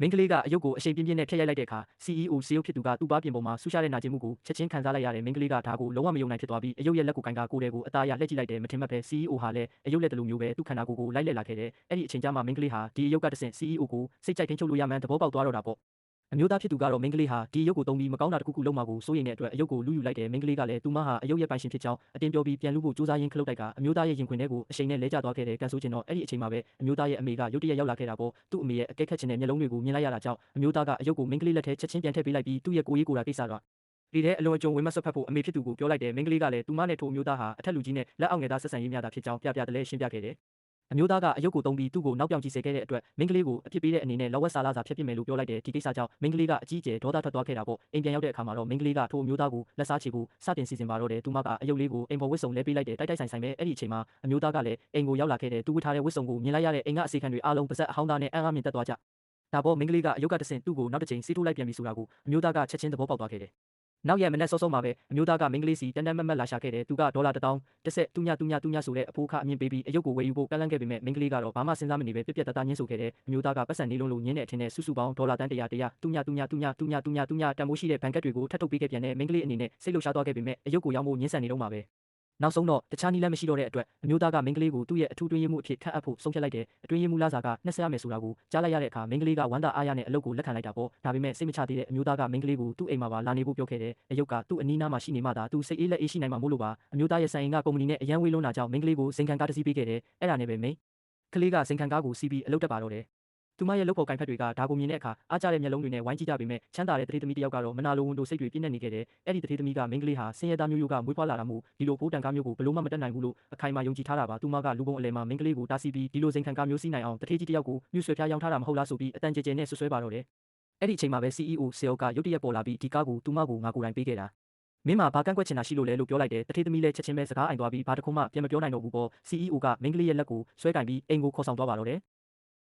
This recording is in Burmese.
မိန်းကလေးကအယုတ်ကိုအရှိန်ပြင်းပြင်းနဲ့ဖျက်ရိုက်လိုက်တဲ့အခါ CEO စေရုပ်ဖြစ်သူကသူ့ပါးပြင်ပေါ်မှာဆူရှာတဲ့နာကျင်မှုကိုချက်ချင်းခံစားလိုက်ရတယ်မိန်းကလေးကဒါကိုလုံးဝမယုံနိုင်ဖြစ်သွားပြီးအယုတ်ရဲ့လက်ကိုကင်ကကိုယ်တွေကိုအသားရလှည့်ကြည့်လိုက်တယ်မထင်မှတ်ပဲ CEO ဟာလည်းအယုတ်လက်တလူမျိုးပဲသူ့ခန္ဓာကိုယ်ကိုလိုက်လက်လာခဲ့တယ်အဲ့ဒီအချိန်ကျမှမိန်းကလေးဟာဒီအယုတ်ကတဆင့် CEO ကိုစိတ်ကြိုက်ထိန်းချုပ်လို့ရမှန်းသဘောပေါက်သွားတော့တာပေါ့အမျိုးသားဖြစ်သူကတော့မိန်းကလေးဟာဒီအယုတ်ကိုသုံးပြီးမကောင်းတာတစ်ခုခုလုပ်မှာကိုစိုးရိမ်တဲ့အတွက်အယုတ်ကိုလူယူလိုက်တယ်မိန်းကလေးကလည်းသူမဟာအယုတ်ရဲ့ပိုင်ရှင်ဖြစ်ကြောင်းအတင်းပြောပြီးပြန်လူဖို့စူးစမ်းရင်းခလုတ်တိုက်ကအမျိုးသားရဲ့ရင်ခွင်ထဲကိုအရှိန်နဲ့လဲကျသွားခဲ့တယ်ကန်ဆိုးချင်တော့အဲ့ဒီအချိန်မှာပဲအမျိုးသားရဲ့အမေကရုတ်တရက်ရောက်လာခဲ့တာပေါ့သူ့အမေရဲ့အကဲခတ်ခြင်းနဲ့မျက်လုံးတွေကိုမြင်လိုက်ရတာကြောင့်အမျိုးသားကအယုတ်ကိုမိန်းကလေးလက်ထဲချက်ချင်းပြန်ထည့်ပေးလိုက်ပြီးသူ့ရဲ့ကိုယ်ရေးကိုယ်တာကိစ္စတော့ဒီထဲအလွန်အကျွံဝင်မဆွတ်ဖက်ဖို့အမေဖြစ်သူကိုပြောလိုက်တယ်မိန်းကလေးကလည်းသူမနဲ့ထိုအမျိုးသားဟာအထက်လူကြီးနဲ့လက်အောက်ငယ်သားဆက်ဆံရေးများတာဖြစ်ကြောင်းပြပြတလဲရှင်းပြခဲ့တယ်အမျိုးသားကအယုတ်ကိုသုံးပြီးသူ့ကိုနောက်ပြောင်ကြည့်စေခဲ့တဲ့အတွက်မိန်းကလေးကိုအဖြစ်ပေးတဲ့အနေနဲ့လောက်ဝက်စာလာစာဖျက်ပစ်မယ်လို့ပြောလိုက်တယ်ဒီကိစ္စကြောင့်မိန်းကလေးကအကြီးအကျယ်ဒေါသထွက်သွားခဲ့တာပေါ့အိမ်ပြန်ရောက်တဲ့အခါမှာတော့မိန်းကလေးကထိုအမျိုးသားကိုလက်စားချေဖို့စတင်စီစဉ်ပါတော့တယ်သူမကအယုတ်လေးကိုအိမ်ပေါ်ဝစ်စုံလဲပေးလိုက်တယ်တိုက်တိုက်ဆိုင်ဆိုင်ပဲအဲ့ဒီအချိန်မှာအမျိုးသားကလည်းအိမ်ကိုရောက်လာခဲ့တယ်သူဝတ်ထားတဲ့ဝစ်စုံကိုမြင်လိုက်ရတဲ့အိမ်ကအစီခံတွေအားလုံးပါဇက်အဟောင်းသားနဲ့အံ့အားမြင်တက်သွားကြဒါပေါ်မိန်းကလေးကအယုတ်ကတဆင့်သူ့ကိုနောက်တစ်ချိန်စီးထိုးလိုက်ပြန်ပြီဆိုတာကိုအမျိုးသားကချက်ချင်းသဘောပေါက်သွားခဲ့တယ်နောက်ရက်မနေ့စောစောမှာပဲအမျိုးသားကမိန်းကလေးစီတန်းတန်းမတ်မတ်လာရှာခဲ့တယ်သူကဒေါ်လာ1000တစ်ဆက်တူညဆိုတဲ့အဖိုးအခအမြင့်ပေးပြီးအယုတ်ကိုဝယ်ယူဖို့ကန့်လန့်ခဲ့ပေမဲ့မိန်းကလေးကတော့ဘာမှစဉ်းစားမနေပဲပြက်ပြက်တသားညှင်းဆိုခဲ့တယ်အမျိုးသားကပတ်စံနေလုံးလို့ညင်းတဲ့အထင်နဲ့စုစုပေါင်းဒေါ်လာတန်း100တူညတန်မိုးရှိတဲ့ဘဏ်ကက်တွေကိုထပ်ထုတ်ပေးခဲ့ပြန်တဲ့မိန်းကလေးအနေနဲ့စိတ်လှုပ်ရှားသွားခဲ့ပေမဲ့အယုတ်ကိုရောင်းဖို့ညှင်းဆန်နေတော့မှာပဲနောက်ဆုံးတော့တခြားနည်းလမ်းမရှိတော့တဲ့အတွက်အမျိုးသားကမိန်းကလေးကိုသူ့ရဲ့အထူးတွင်းရေးမှုအဖြစ်ခန့်အပ်ဖို့ဆုံးဖြတ်လိုက်တယ်အတွင်းရေးမှုလာစာက20ရမယ်ဆိုတာကိုကြားလိုက်ရတဲ့အခါမိန်းကလေးကဝမ်းသာအားရနဲ့အလုပ်ကိုလက်ခံလိုက်တာပေါ့ဒါပေမဲ့စိတ်မချသေးတဲ့အမျိုးသားကမိန်းကလေးကိုသူ့အိမ်မှာပါလာနေဖို့ပြောခဲ့တယ်အယုတ်ကသူ့အနီးနားမှာရှိနေမှသာသူစိတ်အေးလက်အေးရှိနိုင်မှာမို့လို့ပါအမျိုးသားရဲ့စံအိမ်ကကုမ္ပဏီနဲ့အရန်ဝေးလွန်းတာကြောင့်မိန်းကလေးကိုစိန်ခံကားတစ်စီးပေးခဲ့တယ်အဲ့ဒါနဲ့ပဲမိန်းကလေးကစိန်ခံကားကိုစီးပြီးအလုပ်တက်ပါတော့တယ်သူမရဲ့လုပ်ဖို့ကင်ဖက်တွေကဒါကိုမြင်တဲ့အခါအားကျတဲ့မျက်လုံးတွေနဲ့ဝိုင်းကြည့်ကြပေမဲ့ချမ်းသာတဲ့တထေးသမီးတစ်ယောက်ကတော့မနာလိုဝန်တိုစိတ်တွေပြည့်နေခဲ့တယ်အဲ့ဒီတထေးသမီးကမိန်းကလေးဟာဆင်းရဲသားမျိုးရိုးကမွေးဖွားလာတာမို့ဒီလိုဖိုးတန်ကားမျိုးကိုဘလို့မှမတက်နိုင်ဘူးလို့အခိုင်အမာယုံကြည်ထားတာပါသူမကလူပုံအလဲမှာမိန်းကလေးကိုတားဆီးပြီးဒီလိုစိန်ခံကားမျိုးစီးနိုင်အောင်တထေးကြီးတစ်ယောက်ကိုမြှွှဆွဲဖျားရောင်းထားတာမဟုတ်လားဆိုပြီးအတန်ကြဲကြဲနဲ့ဆွဆွဲပါတော့တယ်အဲ့ဒီအချိန်မှာပဲ CEO ဆေယောကရုတ်တရက်ပေါ်လာပြီးဒီကားကိုသူမကိုငါကိုယ်တိုင်ပေးခဲ့တာမင်းမှာဘာကန့်ကွက်ချင်တာရှိလို့လဲလို့ပြောလိုက်တယ်တထေးသမီးလည်းချက်ချင်းပဲစကားအိမ်သွားပြီးဘာတခုမှပြန်မပြောနိုင်တော့ဘူးပေါ့ CEO ကမိန်းကလေးရဲ့လက်ကိုဆွဲကင်ပြီးအိမ်ကိုခေါ်ဆောင်သွားပါတော့တယ်